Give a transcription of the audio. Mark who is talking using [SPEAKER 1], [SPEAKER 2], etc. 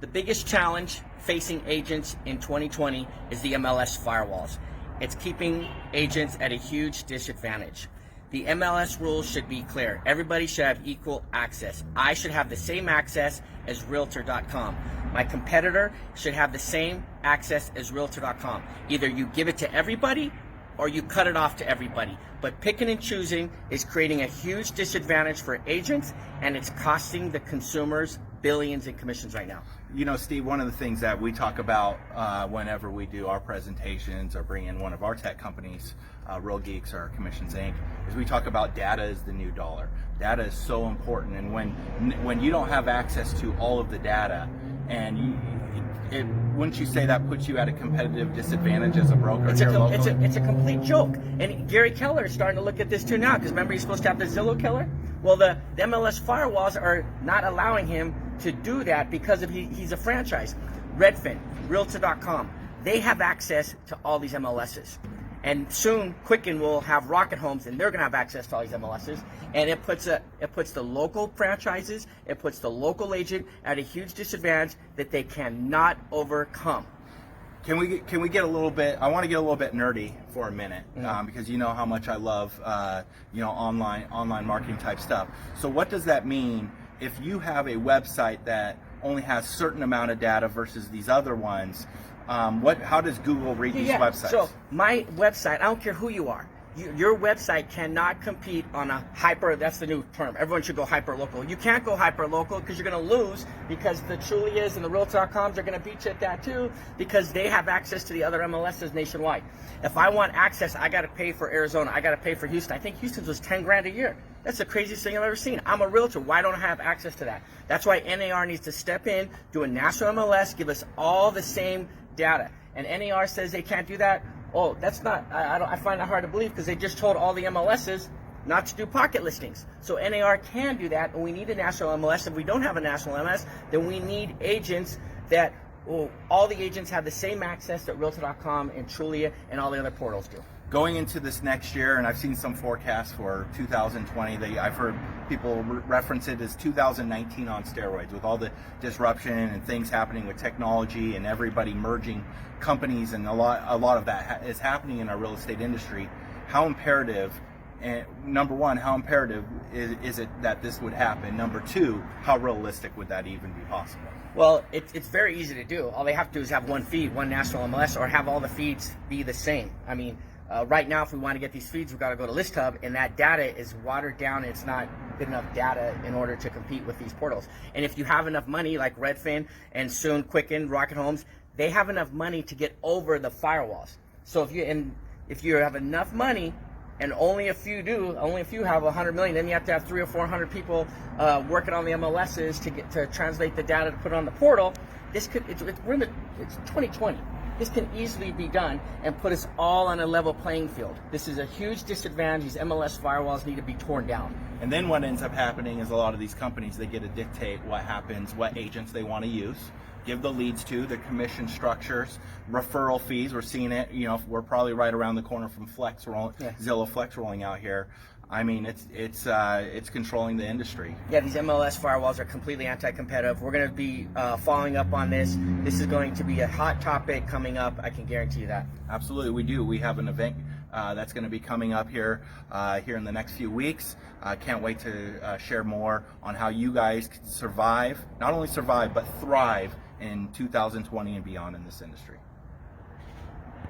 [SPEAKER 1] The biggest challenge facing agents in 2020 is the MLS Fire Walls. It's keeping agents at a huge disadvantage. The MLS rules should be clear. Everybody should have equal access. I should have the same access as Realtor.com. My competitor should have the same access as Realtor.com. Either you give it to everybody or you cut it off to everybody. But picking and choosing is creating a huge disadvantage for agents, and it's costing the consumers billions in commissions right now.
[SPEAKER 2] You know, Steve, one of the things that we talk about whenever we do our presentations or bring in one of our tech companies, Real Geeks or Commissions Inc., is we talk about data is the new dollar. Data is so important, and when you don't have access to all of the data, and wouldn't you say that puts you at a competitive disadvantage as a broker?
[SPEAKER 1] It's a complete joke. And Gary Keller is starting to look at this too now, because remember he's supposed to have the Zillow killer? Well, the MLS firewalls are not allowing him to do that because he's a franchise. Redfin, Realtor.com, they have access to all these MLSs. And soon, Quicken will have Rocket Homes, and they're going to have access to all these MLSs. And it puts the local franchises, it puts the local agent at a huge disadvantage that they cannot overcome.
[SPEAKER 2] Can we get a little bit? I want to get a little bit nerdy for a minute, because you know how much I love online marketing type stuff. So what does that mean if you have a website that only has a certain amount of data versus these other ones? How does Google read these websites?
[SPEAKER 1] So my website, I don't care who you are, your website cannot compete on a hyper, that's the new term, everyone should go hyper local. You can't go hyper local because you're going to lose, because the Trulias and the Realtor.coms are going to beat you at that too, because they have access to the other MLSs nationwide. If I want access, I got to pay for Arizona, I got to pay for Houston. I think Houston's was 10 grand a year. That's the craziest thing I've ever seen. I'm a realtor. Why don't I have access to that? That's why NAR needs to step in, do a national MLS, give us all the same data. And NAR says they can't do that. Oh, that's not, I find that hard to believe, because they just told all the MLSs not to do pocket listings. So NAR can do that, and we need a national MLS. If we don't have a national MLS, then we need agents that, all the agents have the same access that Realtor.com and Trulia and all the other portals do.
[SPEAKER 2] Going into this next year, and I've seen some forecasts for 2020, I've heard people reference it as 2019 on steroids, with all the disruption and things happening with technology and everybody merging companies, and a lot of that is happening in our real estate industry. How imperative, and number one, how imperative is it that this would happen? Number two, how realistic would that even be possible?
[SPEAKER 1] Well, it's very easy to do. All they have to do is have one feed, one national MLS, or have all the feeds be the same. I mean, right now, if we want to get these feeds, we've got to go to ListHub, and that data is watered down. It's not good enough data in order to compete with these portals. And if you have enough money, like Redfin and soon Quicken, Rocket Homes, they have enough money to get over the firewalls. So if you have enough money, and only a few have 100 million, then you have to have 300 or 400 people working on the MLSs to translate the data to put on the portal. It's 2020. This can easily be done and put us all on a level playing field. This is a huge disadvantage. These MLS firewalls need to be torn down.
[SPEAKER 2] And then what ends up happening is a lot of these companies, they get to dictate what happens, what agents they want to use, give the leads to, the commission structures, referral fees. We're seeing it, we're probably right around the corner from Zillow Flex rolling out here. I mean, it's controlling the industry.
[SPEAKER 1] Yeah, these MLS firewalls are completely anti-competitive. We're going to be following up on this. This is going to be a hot topic coming up. I can guarantee you that.
[SPEAKER 2] Absolutely, we do. We have an event that's going to be coming up here in the next few weeks. Can't wait to share more on how you guys can survive, not only survive, but thrive in 2020 and beyond in this industry.